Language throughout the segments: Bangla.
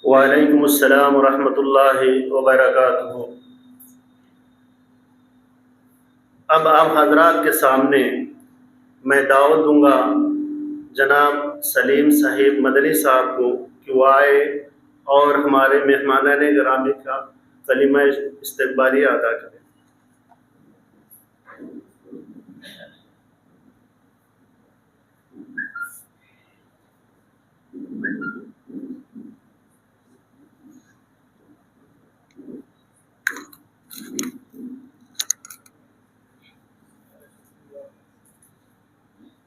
وعلیکم السلام ورحمۃ اللہ وبرکاتہ۔ اب آپ حضرات کے سامنے میں دعوت دوں گا جناب سلیم صاحب مدنی صاحب کو کہ وہ آئے اور ہمارے مہمانان گرامی کا کلمہ استقبالیہ ادا کریں۔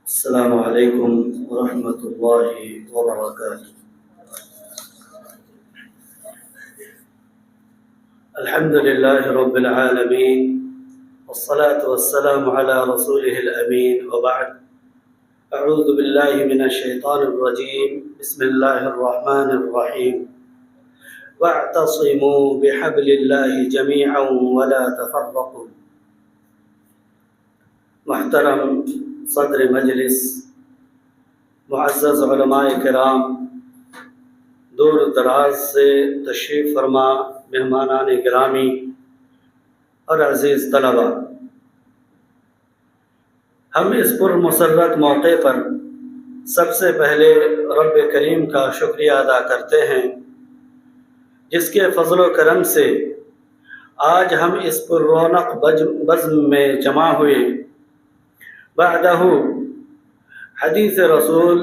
السلام علیکم ورحمۃ اللہ وبرکاتہ۔ الحمد للہ رب العالمین والصلاة والسلام علی رسولہ الامین وبعد، اعوذ باللہ من الشیطان الرجیم، بسم اللہ الرحمن الرحیم، واعتصموا بحبل اللہ جمیعا ولا تفرقوا۔ محترم صدر مجلس، معزز علماء کرام، دور دراز سے تشریف فرما مہمانان گرامی اور عزیز طلباء، ہم اس پرمسرت موقع پر سب سے پہلے رب کریم کا شکریہ ادا کرتے ہیں جس کے فضل و کرم سے آج ہم اس پر رونق بزم میں جمع ہوئے۔ بعدہ حدیث رسول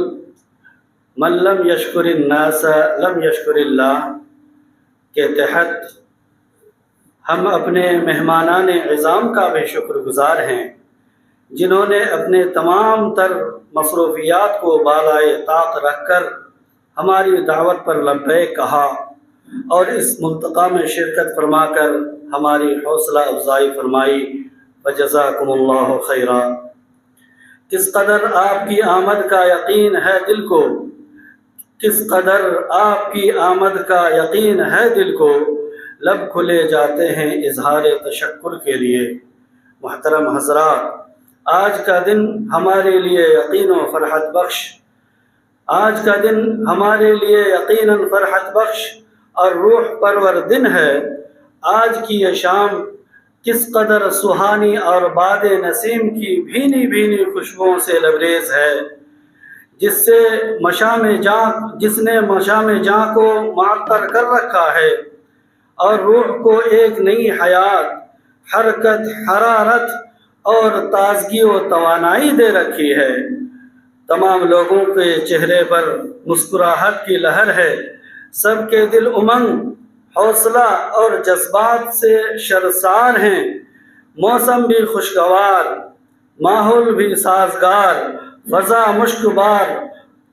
من لم یشکر الناس لم یشکر اللہ کے تحت ہم اپنے مہمانان عظام کا بھی شکر گزار ہیں جنہوں نے اپنے تمام تر مصروفیات کو بالائے طاق رکھ کر ہماری دعوت پر لبیک کہا اور اس ملتقى میں شرکت فرما کر ہماری حوصلہ افزائی فرمائی۔ وجزاکم اللہ خیرا۔ کس قدر آپ کی آمد کا یقین ہے دل کو، کس قدر آپ کی آمد کا یقین ہے دل کو، لب کھلے جاتے ہیں اظہار تشکر کے لیے۔ محترم حضرات، آج کا دن ہمارے لیے یقین و فرحت بخش، آج کا دن ہمارے لیے یقیناً فرحت بخش اور روح پرور دن ہے۔ آج کی یہ شام کس قدر سہانی اور باد نسیم کی بھینی بھینی خوشبوؤں سے لبریز ہے، جس نے مشام جاں کو معطر کر رکھا ہے اور روح کو ایک نئی حیات، حرکت، حرارت اور تازگی و توانائی دے رکھی ہے۔ تمام لوگوں کے چہرے پر مسکراہٹ کی لہر ہے، سب کے دل امنگ، حوصلہ اور جذبات سے شرسار ہیں۔ موسم بھی خوشگوار، ماحول بھی سازگار، فضا مشکبار،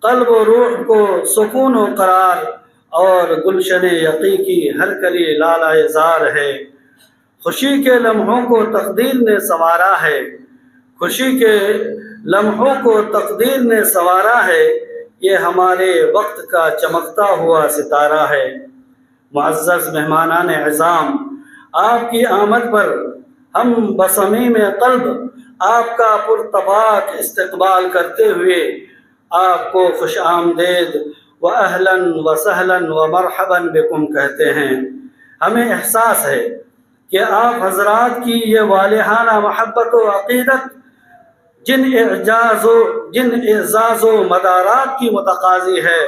قلب و روح کو سکون و قرار اور گلشن یقی کی ہر کلی لالہ زار ہے۔ خوشی کے لمحوں کو تقدیر نے سنوارا ہے، خوشی کے لمحوں کو تقدیر نے سنوارا ہے، یہ ہمارے وقت کا چمکتا ہوا ستارہ ہے۔ معزز مہمانان عظام، آپ کی آمد پر ہم بصمیم قلب آپ کا پرتپاک استقبال کرتے ہوئے آپ کو خوش آمدید و اہلاً و سہلاً و مرحباً بکم کہتے ہیں۔ ہمیں احساس ہے کہ آپ حضرات کی یہ والہانہ محبت و عقیدت جن اعزاز و مدارات کی متقاضی ہے،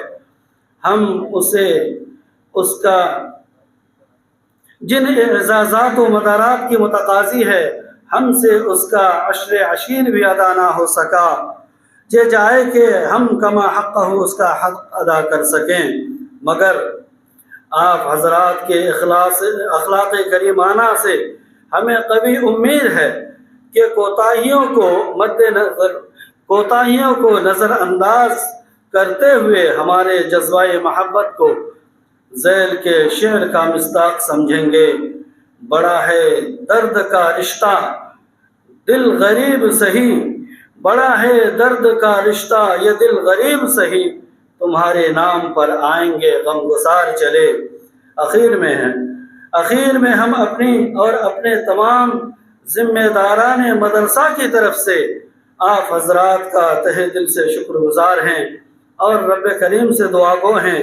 جن اعزازات و مدارات کی متقاضی ہے، ہم سے اس کا عشر عشیر بھی ادا نہ ہو سکا، یہ جائے کہ ہم کما حق ہو اس کا حق ادا کر سکیں، مگر آپ حضرات کے اخلاق کریمانہ سے ہمیں قوی امید ہے کہ کوتاہیوں کو نظر انداز کرتے ہوئے ہمارے جذبہ محبت کو ذیل کے شعر کا مصداق سمجھیں گے۔ بڑا ہے درد کا رشتہ دل غریب سہی، بڑا ہے درد کا رشتہ یہ دل غریب سہی، تمہارے نام پر آئیں گے غم گسار چلے۔ اخیر میں ہم اپنی اور اپنے تمام ذمہ داران مدرسہ کی طرف سے آپ حضرات کا تہہ دل سے شکر گزار ہیں اور رب کریم سے دعا گو ہیں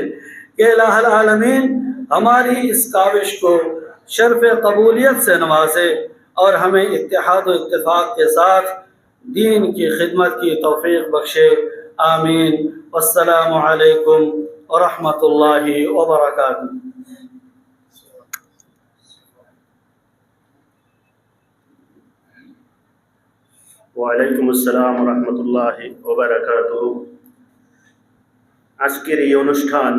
कि इलाहुल आलमीन हमारी इस काविश को शर्फ कबूलियत से नवाजे और हमें इत्तेहाद व इत्तेफाक के साथ दीन की खिदमत की तौफीक बख्शे। आमीन। वस्सलामु अलैकुम व रहमतुल्लाहि व बरकातुहू। ওয়ালাইকুম আসসালাম রহমতুল্লাহি ওয়া বারাকাতুহু। আজকের এই অনুষ্ঠান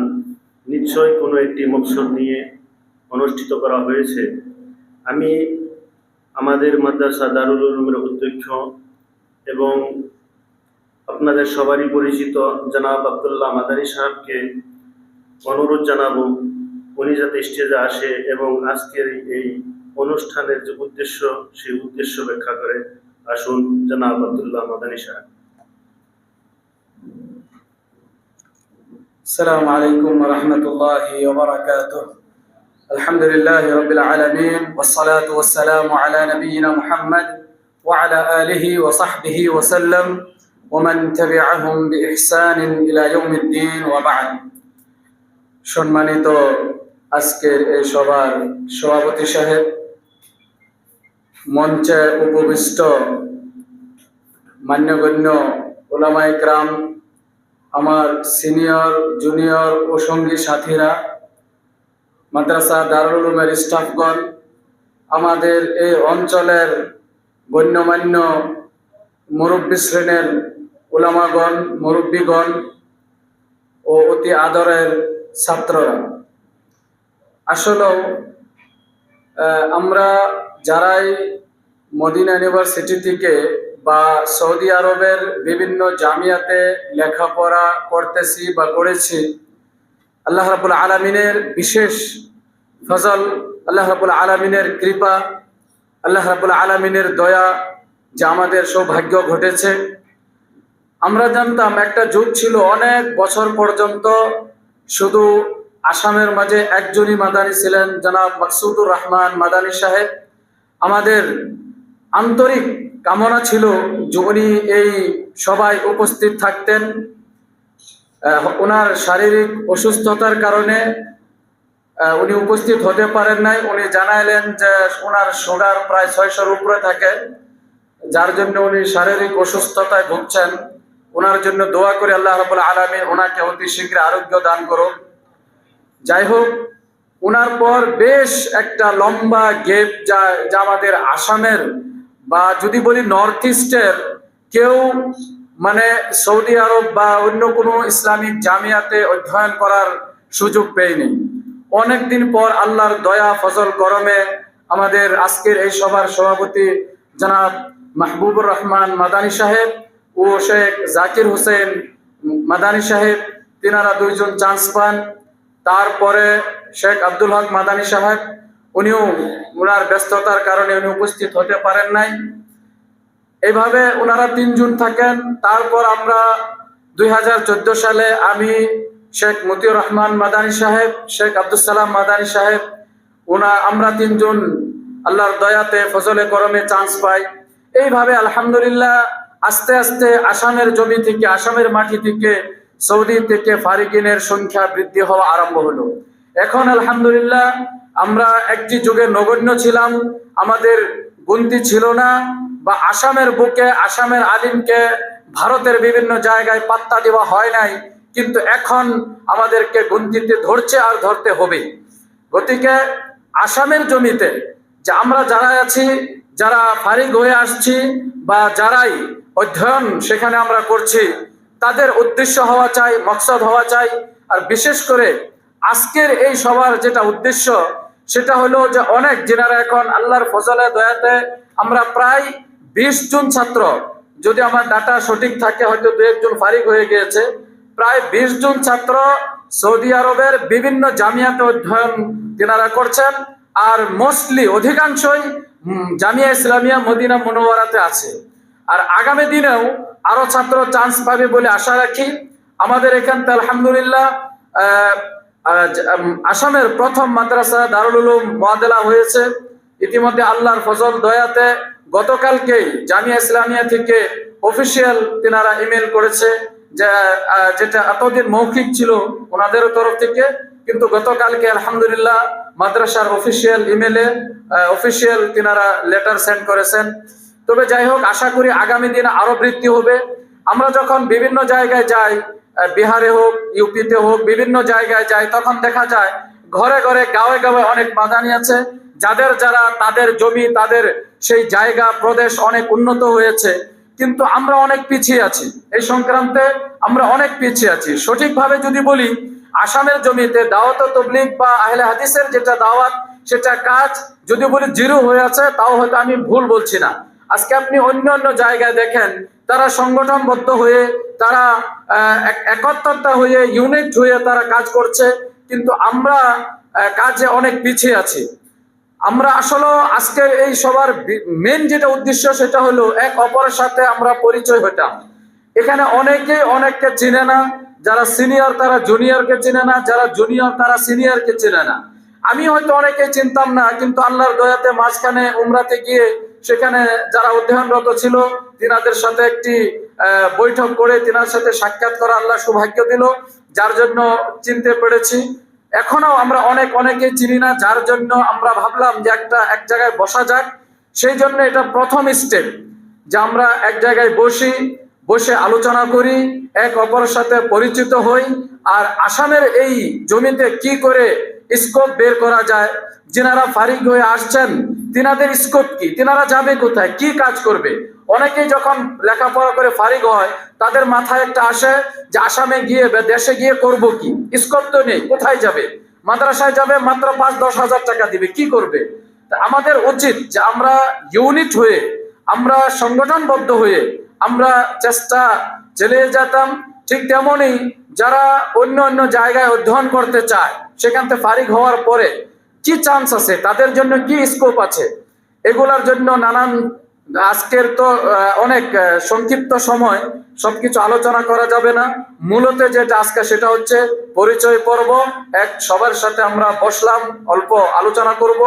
নিশ্চয় কোনো একটি মকসদ নিয়ে অনুষ্ঠিত করা হয়েছে। আমি আমাদের মাদ্রাসা দারুল উলুমের অধ্যক্ষ এবং আপনাদের সবারই পরিচিত জনাব আব্দুল্লাহ মাদানী সাহেবকে অনুরোধ জানাবো উনি যাতে স্টেজে আসে এবং আজকের এই অনুষ্ঠানের যে উদ্দেশ্য সেই উদ্দেশ্য ব্যাখ্যা করে। আসুন জনাব আব্দুল্লাহ মাদানী সাহেব। السلام عليكم ورحمة الله وبركاته. الحمد لله رب العالمين والصلاة والسلام على نبينا محمد وعلى آله وصحبه وسلم ومن تبعهم بإحسان إلى يوم الدين وبعد. সম্মানিত আজকের এই সভার সভাপতি সাহেব, মঞ্চে উপবিষ্ট মান্যগণ্য উলামায়ে কেরাম, আমার সিনিয়র জুনিয়র ও সঙ্গী সাথীরা, মাদ্রাসা দারুল উলুমের স্টাফগণ, আমাদের এই অঞ্চলের গণ্যমান্য মুরব্বী শ্রেণীর উলামাগণ, মুরব্বীগণ ও অতি আদরের ছাত্ররা, আসলেও আমরা যারাই মদিনা ইউনিভার্সিটি থেকে বা সৌদি আরবের বিভিন্ন জামিয়াতে লেখাপড়া করতেছি বা করেছি, আল্লাহ রাব্বুল আলামিনের বিশেষ ফজল, আল্লাহ রাব্বুল আলামিনের কৃপা, আল্লাহ রাব্বুল আলামিনের দয়া যে আমাদের সৌভাগ্য ঘটেছে। আমরা জানতাম একটা যুগ ছিল অনেক বছর পর্যন্ত শুধু আসামের মাঝে একজনই মাদানী ছিলেন, জনাব মাকসুদুর রহমান মাদানী সাহেব। আমাদের আন্তরিক কামনা ছিল যে উনি এই সভায় উপস্থিত থাকতেন। ওনার শারীরিক অসুস্থতার কারণে উনি উপস্থিত হতে পারেন নাই। উনি জানাইলেন যে ওনার সুগার প্রায় 600-র উপরে থাকে, যার জন্য উনি শারীরিক অসুস্থতায় ভুগছেন। ওনার জন্য দোয়া করে আল্লাহ রাব্বুল আলামিন ওনাকে অতি শীঘ্র আরোগ্য দান করুন। যাই হোক, ওনার পর বেশ একটা লম্বা গ্যাপ যা আমাদের আসামের বা যদি বলি নর্থ ইস্টের কেউ মানে সৌদি আরব বা অন্য কোনো ইসলামিক জামিয়াতে অধ্যয়ন করার সুযোগ পেয়নি। অনেকদিন পর আল্লাহর দয়া ফজল করমে আমাদের আজকের এই সভার সভাপতি জনাব মাহবুবুর রহমান মাদানী সাহেব ও শেখ জাকির হোসেন মাদানী সাহেব, তিনারা দুইজন চান্স পান। তারপরে শেখ আব্দুল হক মাদানী সাহেব, উনিও ওনার ব্যস্ততার কারণে উনি উপস্থিত হতে পারেন নাই। এইভাবে ওনারা তিনজন থাকেন। তারপর আমরা 2014 সালে আমি, শেখ মতিউর রহমান মাদানী সাহেব, শেখ আব্দুল সালাম মাদানী সাহেব, আমরা তিনজন আল্লাহর দয়াতে ফজলে করমে চান্স পাই। এইভাবে আলহামদুলিল্লাহ আস্তে আস্তে আসামের জমি থেকে, আসামের মাটি থেকে, সৌদি থেকে ফারিকিনের সংখ্যা বৃদ্ধি হওয়া আরম্ভ হলো। এখন আলহামদুলিল্লাহ আমরা একটি যুগে নগণ্য ছিলাম, আমাদের গুনতি ছিল না, বা আসামের বুকে আসামের আলিমকে ভারতের বিভিন্ন জায়গায় পাত্তা দেওয়া হয় নাই, কিন্তু এখন আমাদেরকে গুনতিতে ধরছে আর ধরতে হবে। গতিকে আসামের জমিতে যে আমরা যারা আছি, যারা ফারিগ হয়ে আসছি বা যারাই অধ্যয়ন সেখানে আমরা করছি, তাদের উদ্দেশ্য হওয়া চাই, মকসদ হওয়া চাই। আর বিশেষ করে আজকের এই সভার যেটা উদ্দেশ্য সেটা হলো যে অনেক জেনারা এখন আল্লাহর ফজলে দয়াতে আমরা প্রায় 20 জন ছাত্র, যদি আমার ডাটা সঠিক থাকে হয়তো 2-1 জন ফারিগ হয়ে গিয়েছে, প্রায় 20 জন ছাত্র সৌদি আরবের বিভিন্ন জামিয়াতে অধ্যয়ন তেনারা করছেন। আর মোস্টলি অধিকাংশই জামিয়া ইসলামিয়া মদিনা মুনওয়ারাতে আছে। আর আগামী দিনেও আরো ছাত্র চান্স পাবে বলে আশা রাখি। আমাদের এখানতে আলহামদুলিল্লাহ আসামের প্রথম মাদ্রাসা দারুল উলুম মুআদ্দালা হয়েছে। ইতিমধ্যে আল্লাহর ফজল দয়াতে গতকালকেই জামিয়া ইসলামিয়া থেকে অফিসিয়াল তেনারা ইমেল করেছে, যেটা এতদিন মৌখিক ছিল ওনাদের তরফ থেকে, কিন্তু গতকালকে আলহামদুলিল্লাহ মাদ্রাসার অফিসিয়াল ইমেলে অফিসিয়াল তিনারা লেটার সেন্ড করেছেন। তবে যাই হোক, আশা করি আগামী দিনে আরো বৃদ্ধি হবে। আমরা যখন বিভিন্ন জায়গায় যাই, বিহারে হোক, ইউপিতে হোক, বিভিন্ন জায়গায় যাই, তখন দেখা যায় ঘরে ঘরে, গাঁয়ে গাঁয়ে অনেক মাদানি আছে, যারা তাদের জমি, তাদের সেই জায়গা প্রদেশ অনেক উন্নত হয়েছে, কিন্তু আমরা অনেক পিছিয়ে আছি। এই সংক্রান্তে আমরা অনেক পিছিয়ে আছি। সঠিকভাবে যদি বলি, আসামের জমিতে দাওয়াত ও তাবলীগ বা আহলে হাদিসের যেটা দাওয়াত, সেটা কাজ যদি বলি জিরো হয়ে আছে, তাও হয়তো আমি ভুল বলছি না। আজকে আপনি অন্য জায়গায় দেখেন, তারা সংগঠনবদ্ধ হয়ে, তারা একত্রতা হয়ে, ইউনিট হয়ে তারা কাজ করছে, কিন্তু আমরা কাজে অনেক পিছিয়ে আছি। আমরা আসলে আজকের এই সবার মেন যেটা উদ্দেশ্য, সেটা হলো এক অপরের সাথে আমরা পরিচয় হতাম। এখানে অনেককে চিনে না, যারা সিনিয়র তারা জুনিয়রকে চিনে না, যারা জুনিয়র তারা সিনিয়রকে চিনে না। আমি হয়তো অনেকে চিনতাম না, কিন্তু আল্লাহর দয়াতে মাঝখানে উমরাতে গিয়ে সেখানে যারা অধ্যয়নরত ছিল, তিনাদের সাথে একটি বৈঠক করে তিনার সাথে সাক্ষাৎ করা আল্লাহ সৌভাগ্য দিল, যার জন্য চিনতে পেরেছি। এখনো আমরা অনেকে চিনি না, যার জন্য আমরা ভাবলাম যে এক জায়গায় বসা যাক। সেই জন্য এটা প্রথম স্টেপ, যে আমরা এক জায়গায় বসে আলোচনা করি, এক অপরের সাথে পরিচিত হই, আর আসামের এই জমিতে কি করে স্কোপ বের করা যায়। যিনারা ফারিগ হয়ে আসছেন, তিনাদের স্কোপ কি, তিনারা যাবে কোথায়, কি কাজ করবে। অনেকেই যখন লেখাপড়া করে ফারিগ হয়, তাদের মাথায় একটা আসে যে আসামে গিয়ে বা দেশে গিয়ে করব কি, স্কোপ তো নেই, কোথায় যাবে। মাদ্রাসায় যাবে, মাত্র 5-10 হাজার টাকা দিবে, কি করবে। আমাদের উচিত যে আমরা ইউনিট হয়ে, আমরা সংগঠনবদ্ধ হয়ে আমরা চেষ্টা চালিয়ে যেতাম। ঠিক তেমনই যারা অন্য জায়গায় অধ্যয়ন করতে চায়, সেখান থেকে ফারিগ হওয়ার পরে কি চান্স আছে, তাদের জন্য কি স্কোপ আছে, এগুলার জন্য নানান, আজকের তো অনেক সংক্ষিপ্ত সময় সবকিছু আলোচনা করা যাবে না। মূলত যেটা আজকে সেটা হচ্ছে পরিচয় পর্ব। সবার সাথে আমরা বসলাম, অল্প আলোচনা করব,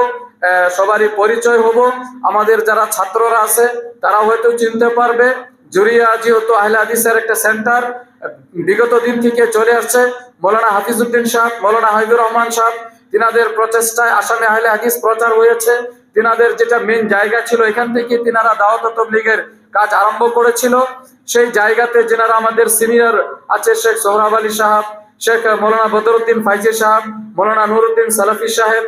সবারই পরিচয় হব। আমাদের যারা ছাত্ররা আছে তারা হয়তো চিনতে পারবে। জুরিয়া যেহেতু আহলে হাদিসের একটা সেন্টার বিগত দিন থেকে চলে আসছে, মৌলানা হাফিজউদ্দিন সাহেব, মৌলানা হাবিবুর রহমান সাহেব, তিনাদের প্রচেষ্টায় আসামে আহলে হাদিস প্রচার হয়েছে। তিনাদের যেটা মেন জায়গা ছিল, এখান থেকে তিনারা দাওয়াত ও তাবলীগের কাজ আরম্ভ করেছিল। সেই জায়গাতে যিনারা আমাদের সিনিয়র আছে, শেখ সোহরাব আলী সাহেব, শেখ মৌলানা বদরুদ্দিন ফাইজি সাহেব, মৌলানা নুরুদ্দিন সালাফি সাহেব,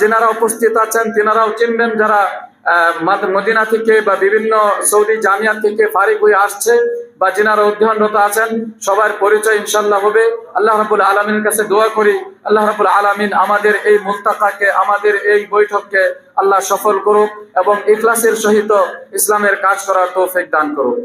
যিনারা উপস্থিত আছেন, তিনারাও চিনবেন, যারা মদিনা থেকে বা বিভিন্ন সৌদি জামিয়া থেকে ফারিগ হয়ে আসছে বা যিনারা অধ্যয়নরত আছেন, সবার পরিচয় ইনশাআল্লাহ হবে। আল্লাহ রাব্বুল আলামিনের কাছে দোয়া করি, আল্লাহ রাব্বুল আলামিন আমাদের এই মুলতাকাকে, আমাদের এই বৈঠককে আল্লাহ সফল করুক এবং ইখলাসের সহিত ইসলামের কাজ করার তৌফিক দান করুক।